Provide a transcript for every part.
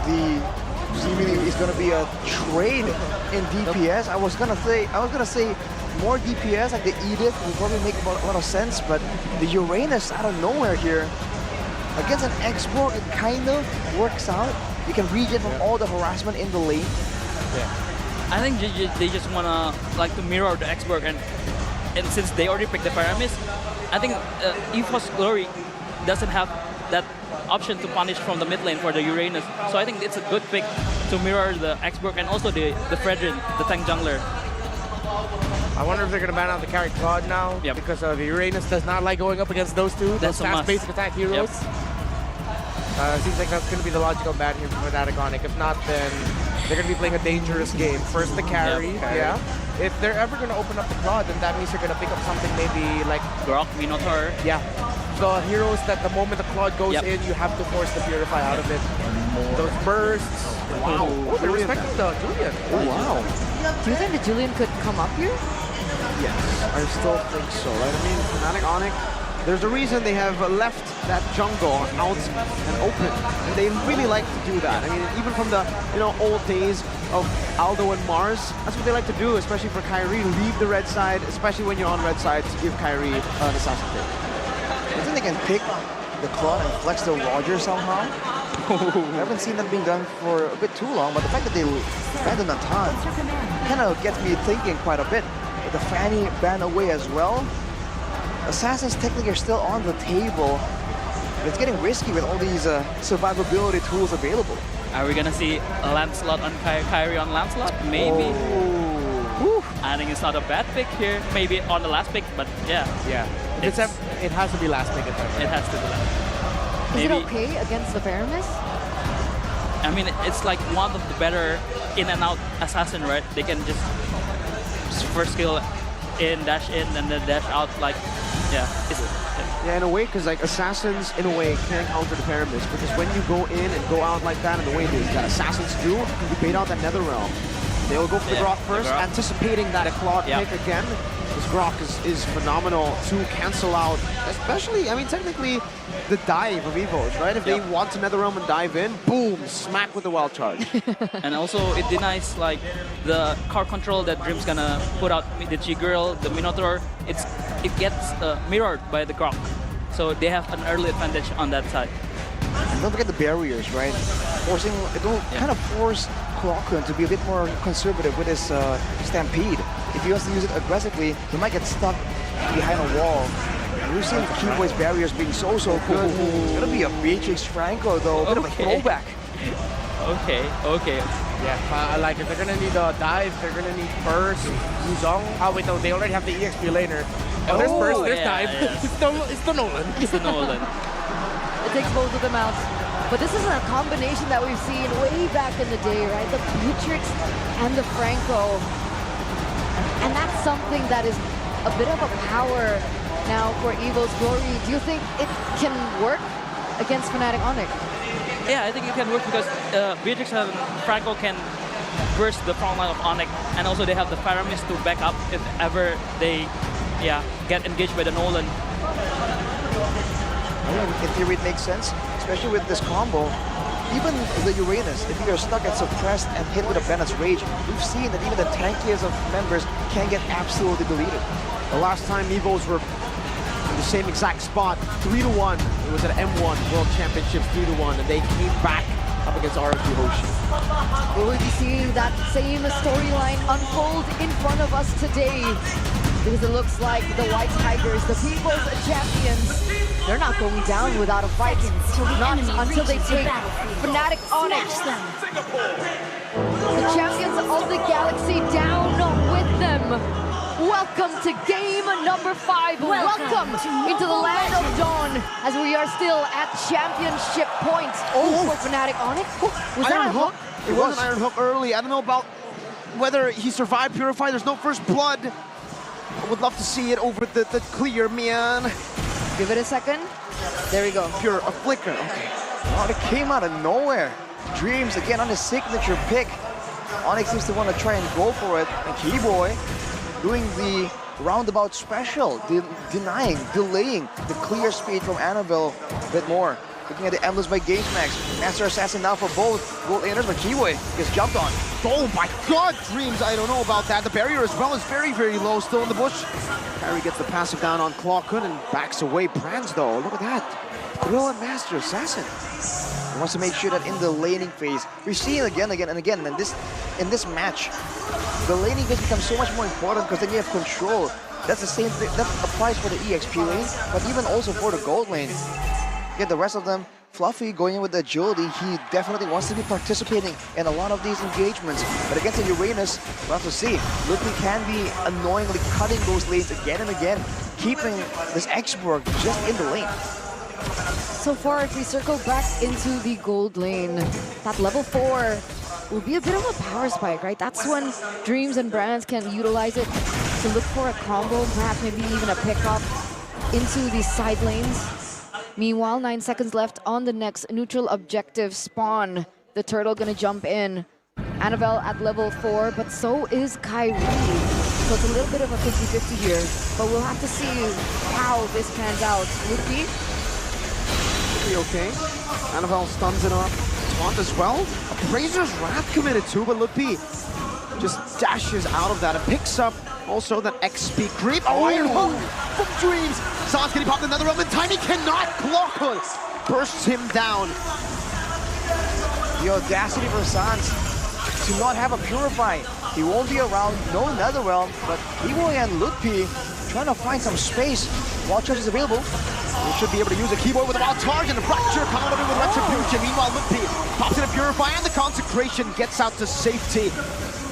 the seemingly is going to be a trade in DPS. I was gonna say more DPS like the Edith would probably make a lot of sense, but the Uranus out of nowhere here against an X-Borg, it kind of works out. You can regen from all the harassment in the lane. I think they just wanna like to mirror the X-Borg, and since they already picked the Paramis, I think Evos Glory doesn't have that option to punish from the mid lane for the Uranus. So I think it's a good pick to mirror the X-Borg and also the Fredrin, the tank jungler. I wonder if they're going to ban out the carry Claude now, because Uranus does not like going up against those two, those fast basic attack heroes. Seems like that's going to be the logical ban here for Fnatic Onic. If not, then they're going to be playing a dangerous game. First the carry, If they're ever going to open up the Claude, then that means they're going to pick up something maybe like Grok, Minotaur. The heroes that the moment the Claude goes in, you have to force the Purify out of it. Those bursts. Wow. Oh, they're respecting the Julian. Oh, wow. Do you think the Julian could come up here? Yes, I still think so. Right? I mean, Fnatic Onic, there's a reason they have left that jungle out and open, and they really like to do that. I mean, even from the old days of Aldo and Mars, that's what they like to do, especially for Kyrie. Leave the red side, especially when you're on red side, to give Kyrie an assassin pick. I think they can pick the Claude and flex the Roger somehow. I haven't seen that being done for a bit too long, but the fact that they banned Natan kind of gets me thinking quite a bit. With the Fanny ban away as well, Assassins technically are still on the table. But it's getting risky with all these survivability tools available. Are we gonna see a Lancelot on Kyrie on Lancelot? Maybe. I think it's not a bad pick here. Maybe on the last pick, but yeah. It has to be last pick. It has to be last. Is it okay against the Paramis? I mean, it's like one of the better in and out assassin, right? They can just first skill in, dash in, and then dash out. Like, in a way, because like assassins in a way can counter the Paramis, because when you go in and go out like that, and the way that assassins do, you bait out that Nether Realm. They'll go for the Grok first, anticipating that Claude pick again. This Grok is phenomenal to cancel out, especially, I mean, technically, the dive of Evos, right? If they want to Nether Realm and dive in, boom, smack with the wild charge. And also, it denies like the car control that Dream's gonna put out the G-Girl, the Minotaur. It gets mirrored by the Grok. So they have an early advantage on that side. And don't forget the barriers, right? It'll kind of force Clockern to be a bit more conservative with his Stampede. If he wants to use it aggressively, he might get stuck behind a wall. And we've seen Keyboy's barriers being so good. It's gonna be a Beatrix Franco though, a bit of a throwback. Okay. Yeah, I like it. They're gonna need a dive, they're gonna need burst, Wuzong. Oh wait, no, they already have the EXP laner. Oh, there's burst, there's dive. It's the Nolan. It's the Nolan. It takes both of them out. But this is a combination that we've seen way back in the day, right? The Beatrix and the Franco. And that's something that is a bit of a power now for Evos Glory. Do you think it can work against Fnatic Onic? Yeah, I think it can work because Beatrix and Franco can burst the front line of Onic, and also they have the Paramis to back up if ever they get engaged by the Nolan. In theory, it makes sense, especially with this combo. Even the Uranus, if you're stuck at suppressed and hit with a Bennett's Rage, we've seen that even the tankiest of members can get absolutely deleted. The last time Evos were in the same exact spot, 3-1. It was at M1 World Championships, 3-1, and they came back up against RFG Hoshi. Will we be seeing that same storyline unfold in front of us today? Because it looks like the White Tigers, the People's Champions, they're not going down without a fight. Not until they take Fnatic Onic. The champions of the galaxy down with them. Welcome to game number 5. Welcome into the land of Dawn as we are still at championship point. For Fnatic Onic. Was that a hook? It was an Iron Hook early. I don't know about whether he survived Purify. There's no first blood. I would love to see it over the clear, man. Give it a second. There we go. A flicker. Okay. Oh, it came out of nowhere. Dreams again on his signature pick. Onyx seems to want to try and go for it. And Keyboy doing the roundabout special, delaying the clear speed from Annabelle a bit more. Looking at the Endless by GameSmax. Master Assassin now for both gold laners, but Kiwi gets jumped on. Oh my god, Dreams, I don't know about that. The barrier as well is very, very low still in the bush. Kyrie gets the passive down on Clawkun and backs away. Brands though, look at that. Thrill and Master Assassin. He wants to make sure that in the laning phase, we've seen it again and again. And in this match, the laning phase becomes so much more important because then you have control. That's the same thing, that applies for the EXP lane, but even also for the gold lane. Get the rest of them. Fluffy going in with the agility, he definitely wants to be participating in a lot of these engagements. But against the Uranus, we'll have to see. Ludwig can be annoyingly cutting those lanes again and again, keeping this X-Borg just in the lane. So far, if we circle back into the gold lane, that level 4 will be a bit of a power spike, right? That's when Dreams and Brands can utilize it to look for a combo, perhaps maybe even a pickup into the side lanes. Meanwhile, 9 seconds left on the next neutral objective spawn. The turtle gonna jump in. Annabelle at level 4, but so is Kyrie. So it's a little bit of a 50-50 here, but we'll have to see how this pans out. Lupi? Okay. Annabelle stuns it up. Taunt as well. Appraiser's Wrath committed too, but Lupi just dashes out of that and picks up also that XP creep. Oh, Iron Hook from Dreams. Sans getting popped another up in time. He cannot block us. Bursts him down. The audacity for Sans to not have a Purify. He won't be around, no Netherrealm, but Evo and Ludpi trying to find some space while Charge is available. He should be able to use a keyboard with a wild charge and a fracture comboed with Retribution. Meanwhile, Ludpi pops in a Purify and the Consecration gets out to safety.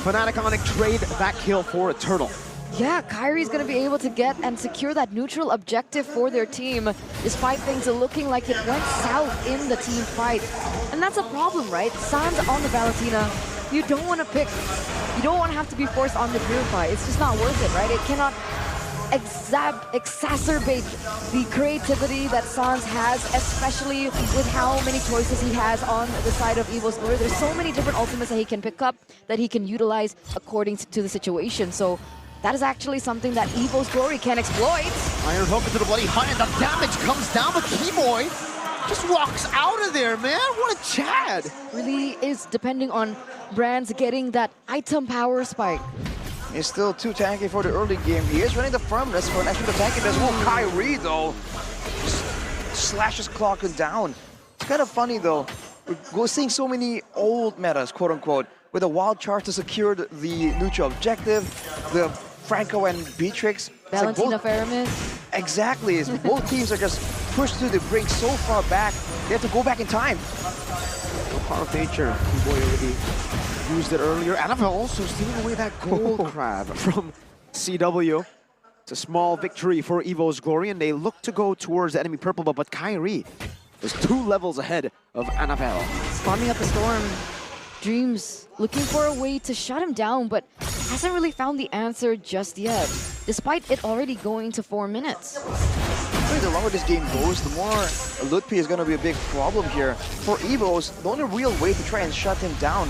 Fnatic Onic trade that kill for a turtle. Yeah, Kyrie's gonna be able to get and secure that neutral objective for their team, despite things looking like it went south in the team fight. And that's a problem, right? Sans on the Valentina, you don't want to pick, you don't want to have to be forced on the Purify. It's just not worth it, right? It cannot exacerbate the creativity that Sans has, especially with how many choices he has on the side of Evos Glory. There's so many different ultimates that he can pick up, that he can utilize according to the situation. So that is actually something that Evos Glory can exploit. Iron Hook into the bloody hunt, and the damage comes down, but Keyboy just walks out of there, man. What a Chad. Really is depending on Brands getting that item power spike. He's still too tanky for the early game. He is running the firmness for an extra tanky as well. Kyrie, though, just slashes Clawkun down. It's kind of funny, though. We're seeing so many old metas, quote-unquote, with a wild charge to secure the neutral objective, the Franco and Beatrix. Valentina Faramis. Exactly. Both teams are just pushed to the brink so far back, they have to go back in time. Power of nature. Keyboy already used it earlier. Annabelle also stealing away that gold crab from CW. It's a small victory for Evo's Glory, and they look to go towards the enemy purple, but Kyrie is 2 levels ahead of Annabelle. Spawning up a storm. Dreams looking for a way to shut him down, but hasn't really found the answer just yet, despite it already going to 4 minutes. The longer this game goes, the more Ludpi is going to be a big problem here. For Evos, the only real way to try and shut him down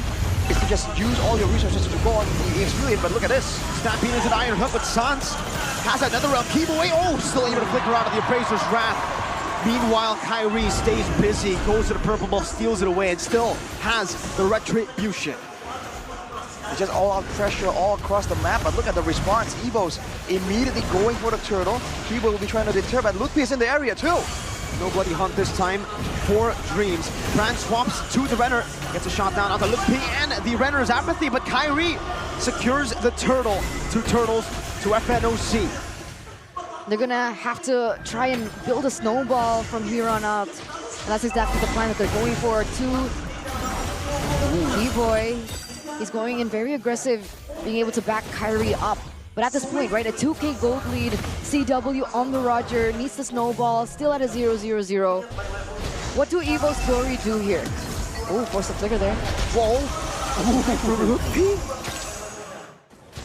is to just use all your resources to go on the EXP, but look at this. Stampede into an Iron Hook, but Sans has another round. Keyboy, oh, still able to flicker out of the Appraiser's Wrath. Meanwhile, Kyrie stays busy, goes to the purple buff, steals it away, and still has the Retribution. It's just all-out pressure all across the map, but look at the response. Evos immediately going for the turtle. Keyboy will be trying to deter, but Ludpi is in the area too. No bloody hunt this time for Dreams. Brand swaps to the Renner, gets a shot down onto Ludpi and the Renner's apathy, but Kyrie secures the turtle. 2 turtles to FNOC. They're gonna have to try and build a snowball from here on out. And that's exactly the plan that they're going for. Keyboy, he's going in very aggressive, being able to back Kyrie up. But at this point, right, a 2K gold lead, CW on the Roger, needs the snowball, still at a 0-0-0. What do Evos Glory do here? Oh, force the flicker there. Whoa!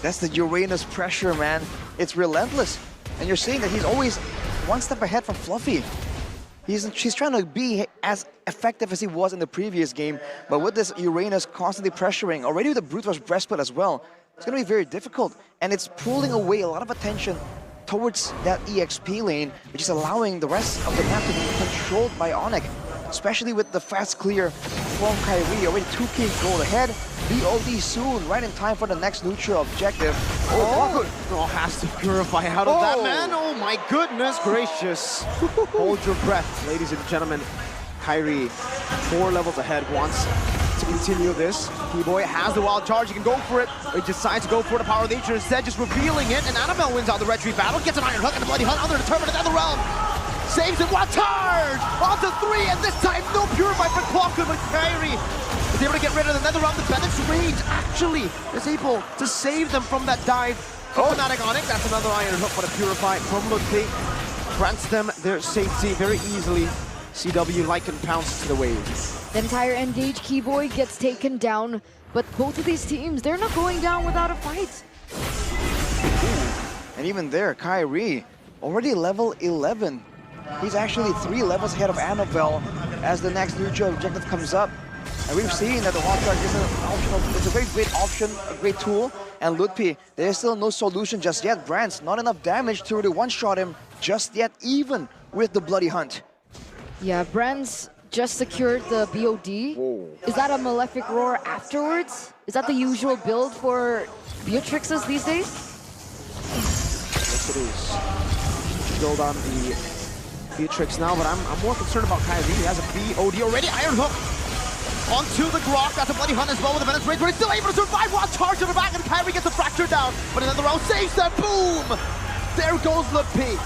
That's the Uranus pressure, man. It's relentless. And you're seeing that he's always 1 step ahead from Fluffy. She's trying to be as effective as he was in the previous game, but with this Uranus constantly pressuring, already with the Brute Force Breastplate as well, it's going to be very difficult. And it's pulling away a lot of attention towards that EXP lane, which is allowing the rest of the map to be controlled by Onic. especially with the fast clear from Kyrie. Already 2K gold ahead. BOD soon, right in time for the next neutral objective. Oh, has to purify out of that, man. Oh my goodness gracious. Hold your breath, ladies and gentlemen. Kyrie, 4 levels ahead, wants to continue this. T-Boy has the wild charge, he can go for it. He decides to go for the power of nature instead, just revealing it, and Annabelle wins out the red tree battle, gets an iron hook and the bloody hunt under the turban in the realm. Saves it, wild charge! Onto 3, and this time no purify for Clockwood, but Kyrie is able to get rid of the nether realm. The Bennett's rage actually is able to save them from that dive. Fnatic Onyx, that's another iron hook, but a purify from Ludwig grants them their safety very easily. CW Lycan pounces to the wave. The entire Engage Keyboy gets taken down, but both of these teams, they're not going down without a fight. And even there, Kyrie, already level 11. He's actually 3 levels ahead of Annabelle as the next neutral objective comes up. And we've seen that the Wild Card is an optional, it's a very great option, a great tool. And Ludwig, there's still no solution just yet. Brands, not enough damage to really one-shot him just yet, even with the Bloody Hunt. Yeah, Brands just secured the BOD. Whoa. Is that a Malefic Roar afterwards? Is that the usual build for Beatrixes these days? Yes, it is. Build on the Beatrix now, but I'm more concerned about Kyrie. He has a BOD already. Iron Hook onto the Grok. That's a bloody hunt as well with the Menace Rage, but he's still able to survive. One charge to the back, and Kyrie gets a fracture down. But another round saves them. Boom! There goes Ludwig.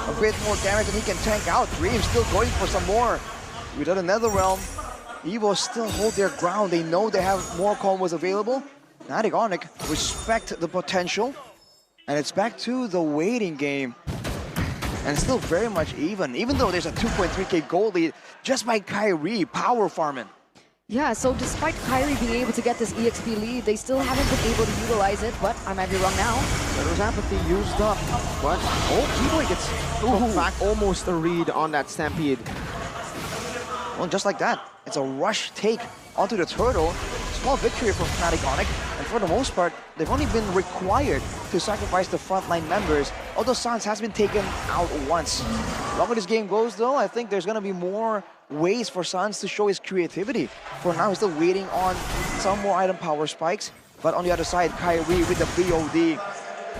A bit more damage than he can tank out. Dream still going for some more. Without another realm, Evos still hold their ground. They know they have more combos available. Fnatic Onyx respect the potential. And it's back to the waiting game. And it's still very much even though there's a 2.3k gold lead just by Kyrie power farming. Yeah, so despite Kyrie being able to get this EXP lead, they still haven't been able to utilize it, but I might be wrong now. There's apathy used up, but T-Boy gets back almost a read on that Stampede. Well, just like that, it's a rush take onto the turtle. Small victory from Fnatic Onyx, and for the most part, they've only been required to sacrifice the frontline members, although Sans has been taken out once. The longer this game goes though, I think there's gonna be more ways for Sans to show his creativity. For now, he's still waiting on some more item power spikes, but on the other side, Kyrie with the BOD.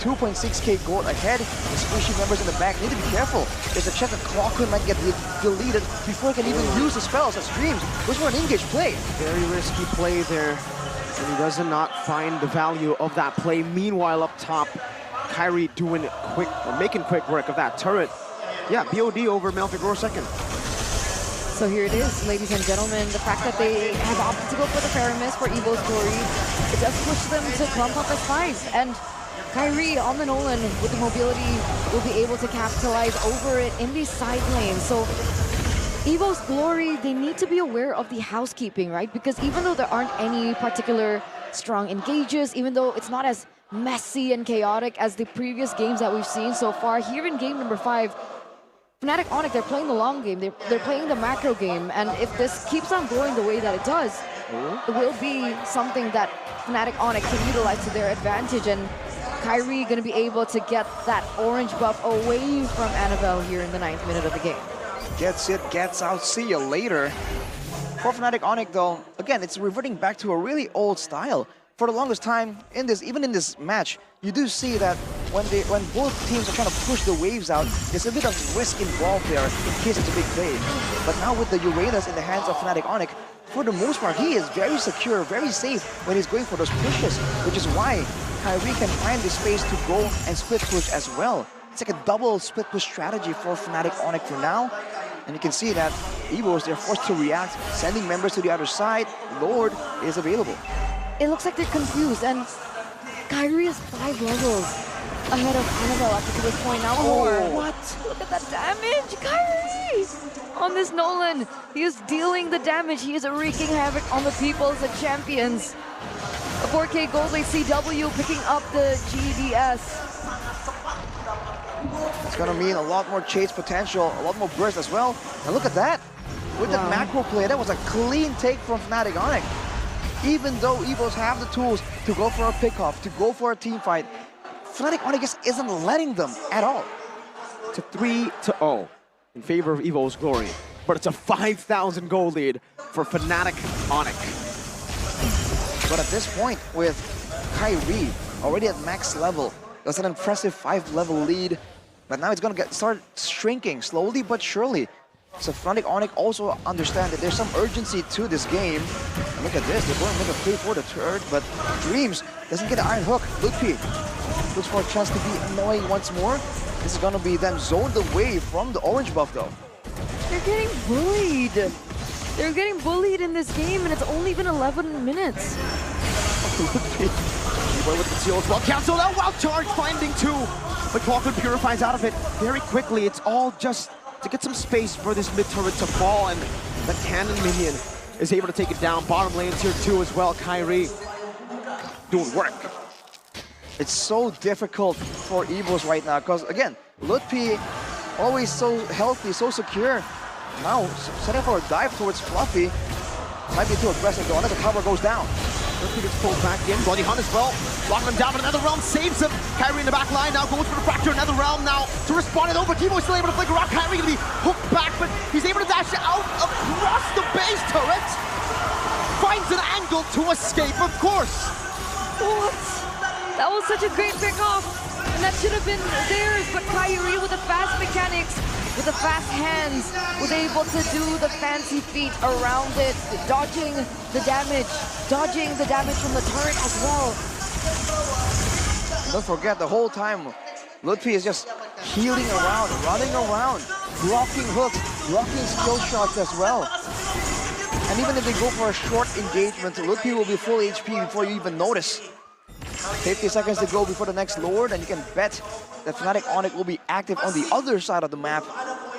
2.6k gold ahead. The squishy members in the back need to be careful. There's a chance that Clockwood might get deleted before he can even use the spells as Dreams, which were an engage play. Very risky play there, and he does not find the value of that play. Meanwhile, up top, Kyrie doing quick, or making quick work of that turret. Yeah, BOD over Malefic Roar second. So here it is, ladies and gentlemen. The fact that they have opted to go for the Paramis for Evos Glory, it does push them to clump up as 5. And Kyrie on the Nolan with the mobility will be able to capitalize over it in these side lanes. So Evos Glory, they need to be aware of the housekeeping, right? Because even though there aren't any particular strong engages, even though it's not as messy and chaotic as the previous games that we've seen so far, here in game number 5, Fnatic Onyx, they're playing the long game, they're playing the macro game, and if this keeps on going the way that it does, it will be something that Fnatic Onyx can utilize to their advantage, and Kyrie gonna be able to get that orange buff away from Annabelle here in the 9th minute of the game. Gets it, gets out, see you later. For Fnatic Onyx though, again, it's reverting back to a really old style. For the longest time, even in this match, you do see that when both teams are trying to push the waves out, there's a bit of risk involved there in case it's a big play. But now with the Uranus in the hands of Fnatic Onyx, for the most part, he is very secure, very safe when he's going for those pushes, which is why Kyrie can find the space to go and split push as well. It's like a double split push strategy for Fnatic Onyx for now. And you can see that Evos, they're forced to react, sending members to the other side. Lord is available. It looks like they're confused, and Kyrie is 5 levels ahead of Annabelle up to this point now. Oh. What? Look at that damage, Kyrie! On this Nolan, he is dealing the damage. He is wreaking havoc on the peoples and champions. A 4K gold late CW picking up the GDS. It's gonna mean a lot more chase potential, a lot more burst as well. And look at that. With that macro play, that was a clean take from Fnatic Onyx. Even though Evos have the tools to go for a pickoff, to go for a team fight, Fnatic Onyx just isn't letting them at all. To 3-0 in favor of Evos Glory. but it's a 5,000 gold lead for Fnatic Onic. But at this point, with Kyrie already at max level, that's an impressive 5-level lead. But now it's gonna start shrinking slowly but surely. So Fnatic Onic also understand that there's some urgency to this game. And look at this, they're going to make a play for the turret, but Dreams doesn't get the Iron Hook. Ludpi looks for a chance to be annoying once more. This is gonna be them zoned away from the orange buff though. They're getting bullied. They're getting bullied in this game, and it's only been 11 minutes. With the seal as well, cancel out, wild charge, finding two. But Kaufman purifies out of it very quickly. It's all just to get some space for this mid turret to fall, and the cannon minion is able to take it down. Bottom lane tier 2 as well, Kyrie doing work. It's so difficult for Evos right now, because again, Ludpi always so healthy, so secure. Now, setting for a dive towards Fluffy. Might be too aggressive though, another tower goes down. Ludpi gets pulled back in, Bloody Hunt as well. Locking him down, but another realm saves him. Kyrie in the back line now goes for the fracture, another realm now to respond it over. Teemo still able to flicker out. Kyrie gonna be hooked back, but he's able to dash out across the base turret. Finds an angle to escape, of course. What? That was such a great pick-off, and that should have been theirs, but Kyrie with the fast mechanics, with the fast hands, was able to do the fancy feat around it, dodging the damage from the turret as well. Don't forget, the whole time, Ludpi is just healing around, running around, blocking hooks, blocking skill shots as well. And even if they go for a short engagement, Ludpi will be full HP before you even notice. 50 seconds to go before the next Lord, and you can bet that Fnatic Onic will be active on the other side of the map.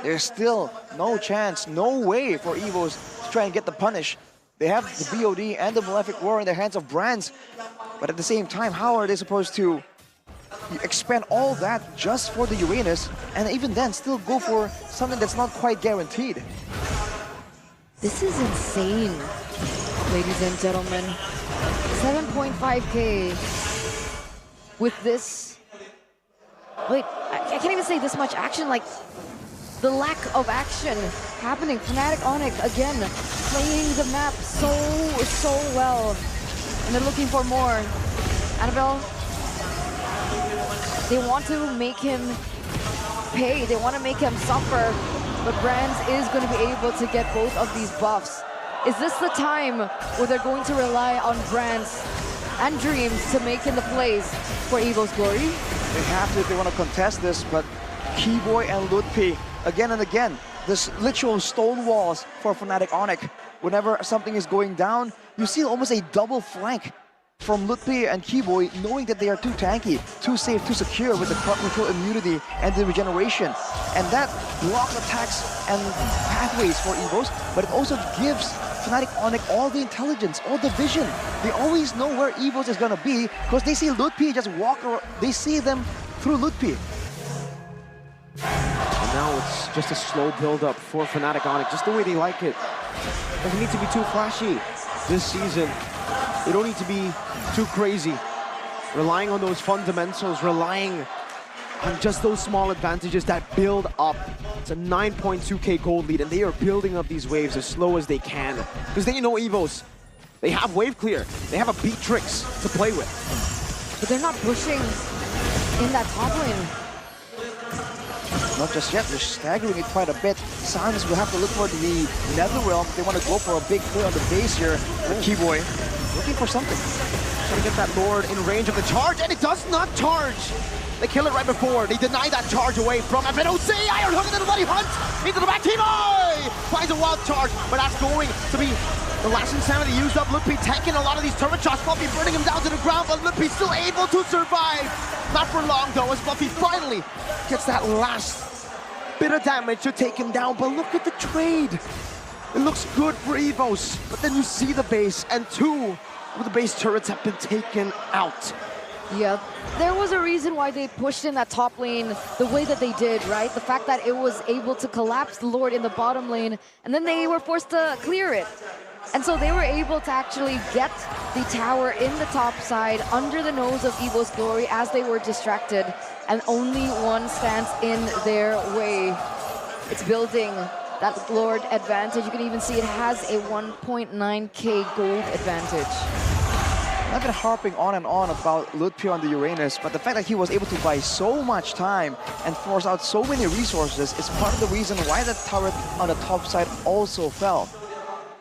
There's still no chance, no way for Evos to try and get the punish. They have the BOD and the Malefic War in the hands of Brands, but at the same time, how are they supposed to expend all that just for the Uranus, and even then still go for something that's not quite guaranteed? This is insane, ladies and gentlemen. 7.5k with this. Wait, I can't even say this much action, like the lack of action happening. Fnatic Onic again playing the map so well, and they're looking for more. Annabelle, they want to make him pay, they want to make him suffer, but Brands is going to be able to get both of these buffs. Is this the time where they're going to rely on Brands and Dreams to make in the plays for Evos Glory? They have to if they want to contest this, but Keyboy and Ludpi, again and again, this literal stone walls for Fnatic Onic. Whenever something is going down, you see almost a double flank from Ludpi and Keyboy, knowing that they are too tanky, too safe, too secure with the crowd control immunity and the regeneration. And that blocks attacks and pathways for Evos, but it also gives Fnatic Onic all the intelligence, all the vision. They always know where Evos is gonna be because they see Ludpi just walk around, they see them through Ludpi. And now it's just a slow build-up for Fnatic Onic, just the way they like it. Doesn't need to be too flashy this season. They don't need to be too crazy. Relying on those fundamentals, relying on just those small advantages that build up. It's a 9.2k gold lead, and they are building up these waves as slow as they can. Because then you know Evos, they have wave clear. They have a Beatrix to play with. But they're not pushing in that top lane. Not just yet, they're staggering it quite a bit. Silence will have to look for the Netherrealm. They want to go for a big play on the base here. Keyboy looking for something. Trying to get that Lord in range of the charge, and it does not charge. They kill it right before. They deny that charge away from Fnoc. Iron Hook into the Bloody Hunt. Into the back. Teemo finds a wild charge, but that's going to be the last insanity used up. Ludpi tanking a lot of these turret shots. Fluffy burning him down to the ground, but Ludpi still able to survive. Not for long though, as Fluffy finally gets that last bit of damage to take him down. But look at the trade. It looks good for Evos, but then you see the base, and two of the base turrets have been taken out. Yeah, there was a reason why they pushed in that top lane the way that they did, right? The fact that it was able to collapse the Lord in the bottom lane, and then they were forced to clear it. And so they were able to actually get the tower in the top side under the nose of Evos Glory as they were distracted, and only one stands in their way. It's building that Lord advantage. You can even see it has a 1.9k gold advantage. I've been harping on and on about Lutpi on the Uranus, but the fact that he was able to buy so much time and force out so many resources is part of the reason why that turret on the top side also fell.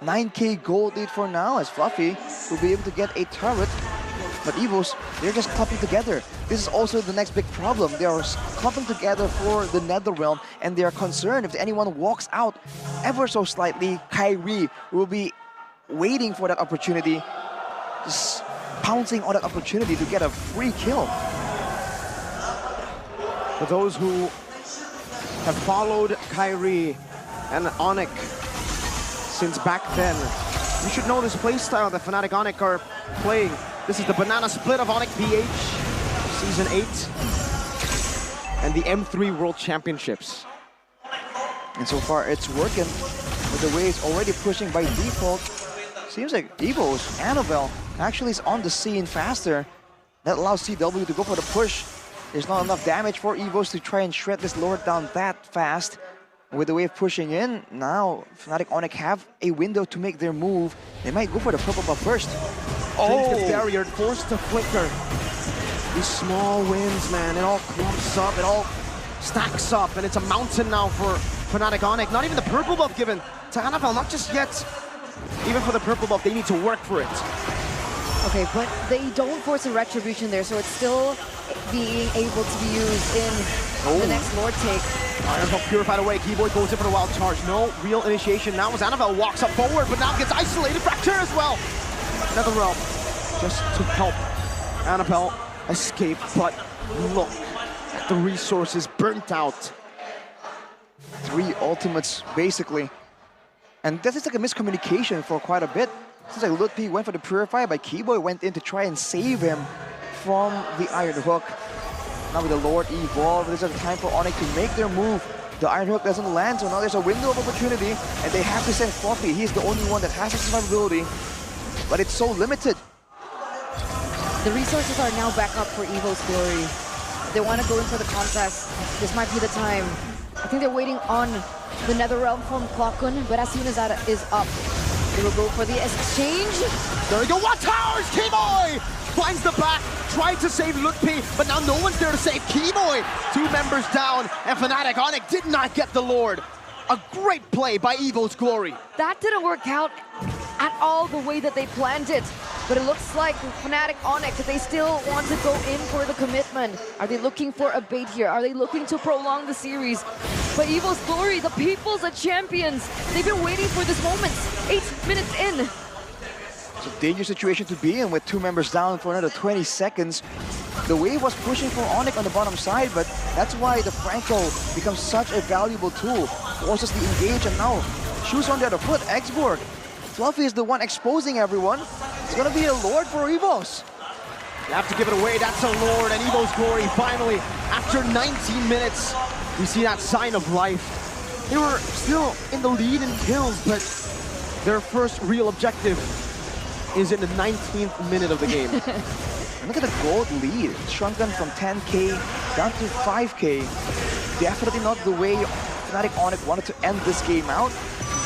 9k gold lead for now, as Fluffy will be able to get a turret. But Evos, they're just clumping together. This is also the next big problem. They are clumping together for the Netherrealm, and they are concerned if anyone walks out ever so slightly, Kyrie will be waiting for that opportunity, just pouncing on that opportunity to get a free kill. For those who have followed Kyrie and Onyx since back then, you should know this playstyle that Fnatic Onyx are playing. This is the banana split of Onyx BH, Season 8, and the M3 World Championships. And so far it's working, with the way it's already pushing by default. Seems like Evos, Annabelle, actually is on the scene faster. That allows CW to go for the push. There's not enough damage for Evos to try and shred this Lord down that fast. With the wave pushing in, now Fnatic Onyx have a window to make their move. They might go for the purple buff first. Oh! Gets barriered, forced to flicker. These small wins, man, it all clumps up, it all stacks up, and it's a mountain now for Fnatic Onyx. Not even the purple buff given to Annabelle, not just yet. Even for the purple buff, they need to work for it. Okay, but they don't force a retribution there, so it's still being able to be used in the next Lord take. Annabelle purified away, Keyboy goes in for the wild charge. No real initiation now as Annabelle walks up forward, but now gets isolated. Fracture as well. Netherrealm just to help Annabelle escape, but look at the resources burnt out. 3 ultimates, basically. And this is like a miscommunication for quite a bit. Seems like Lutpi went for the Purify, but Keyboy went in to try and save him from the Iron Hook. Now with the Lord Evolve, there's a time for Onyx to make their move. The Iron Hook doesn't land, so now there's a window of opportunity, and they have to send Fluffy. He's the only one that has the survivability, but it's so limited. The resources are now back up for Evo's Glory. They want to go in for the contest. This might be the time. I think they're waiting on the Netherrealm from Clockun, but as soon as that is up, they will go for the exchange. There we go, what towers? Keyboy finds the back, tried to save Lutpi, but now no one's there to save Keyboy. 2 members down, and Fnatic Onyx did not get the Lord. A great play by Evo's Glory. That didn't work out at all the way that they planned it. But it looks like Fnatic Onyx, they still want to go in for the commitment. Are they looking for a bait here? Are they looking to prolong the series? But Evo's Glory, the people's champions, they've been waiting for this moment. 8 minutes in. It's a dangerous situation to be in with 2 members down for another 20 seconds. The wave was pushing for Onyx on the bottom side, but that's why the Franco becomes such a valuable tool. Forces the engage, and now shoes on the other foot, Xborg. Fluffy is the one exposing everyone. It's gonna be a Lord for Evos. You have to give it away, that's a Lord, and Evo's Glory finally, after 19 minutes, we see that sign of life. They were still in the lead in kills, but their first real objective is in the 19th minute of the game. And look at the gold lead. It's shrunken from 10k down to 5k. Definitely not the way Fnatic Onyx wanted to end this game out.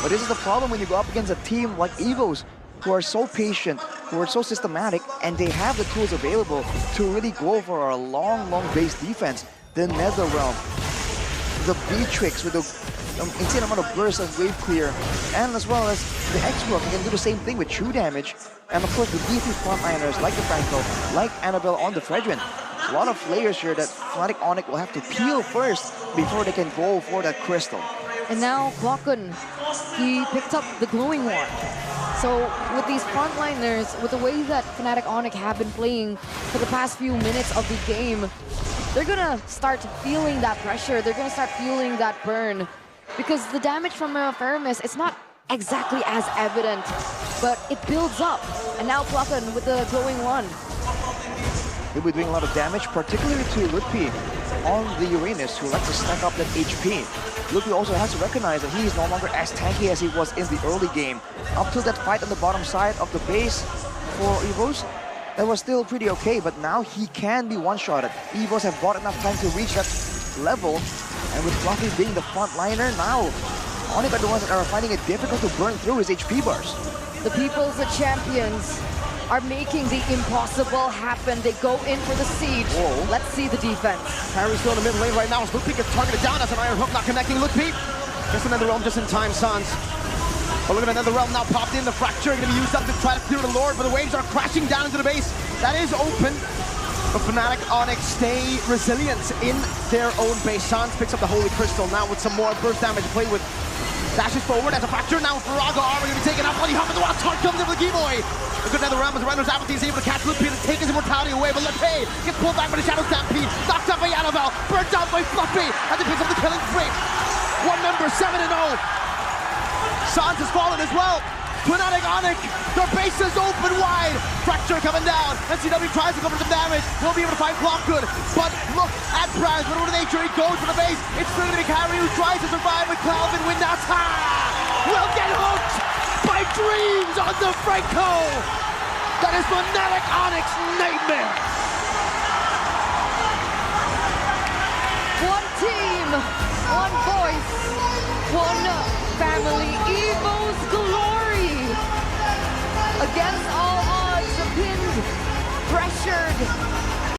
But this is the problem when you go up against a team like Evos, who are so patient, who are so systematic, and they have the tools available to really go for a long base defense. The Netherrealm, the B-Tricks with the insane amount of burst and wave clear, and as well as the X-Block can do the same thing with true damage. And of course the beefy frontliners like the Franco, like Annabelle on the Fredrin. A lot of layers here that Fnatic Onyx will have to peel first before they can go for that crystal. And now Clockun, he picked up the glowing one. So with these frontliners, with the way that Fnatic Onyx have been playing for the past few minutes of the game, they're gonna start feeling that pressure. They're gonna start feeling that burn. Because the damage from Feramis, it's not exactly as evident, but it builds up. And now Clockun with the glowing one. He'll be doing a lot of damage, particularly to Lutpi on the Uranus, who likes to stack up that HP. Lutpi also has to recognize that he is no longer as tanky as he was in the early game. Up till that fight on the bottom side of the base for Evos, that was still pretty okay, but now he can be one-shotted. Evos have bought enough time to reach that level, and with Fluffy being the front liner, now Onyx are the ones that are finding it difficult to burn through his HP bars. The people's the champions are making the impossible happen. They go in for the siege. Whoa. Let's see the defense. Parry's still in the mid lane right now. Luke P gets targeted down as an Iron Hook not connecting. Luke P gets another realm just in time, Sans. But look at another realm now popped in. The fracture going to be used up to try to clear the Lord, but the waves are crashing down into the base. That is open. But Fnatic Onyx stay resilient in their own base. Sans picks up the Holy Crystal now with some more burst damage to play with. Dashes forward as a fracture now for Raga. Armor going to be taken up. Bloody Hump in the wild. Tart comes in for the Giveaway. A good another round as Render's Apathy is able to catch Luke P and take his immortality away. But Lepe gets pulled back by the Shadow Stampede. Knocked out by Annabelle. Burnt down by Fluffy as he picks up the killing spree. One member, 7-0. Sans has fallen as well. Fnatic Onyx, their base is open wide. Fracture coming down. NCW tries to cover some damage. Will be able to find Blockgood. But look at Braz. But over to nature, he goes for the base. It's still going to be Kyrie who tries to survive with Cloud and Windata. Will get hooked by Dreams on the Franco. That is Fnatic Onyx nightmare. One team, one voice, one family. Evos glory. Against all odds, pinned, pressured,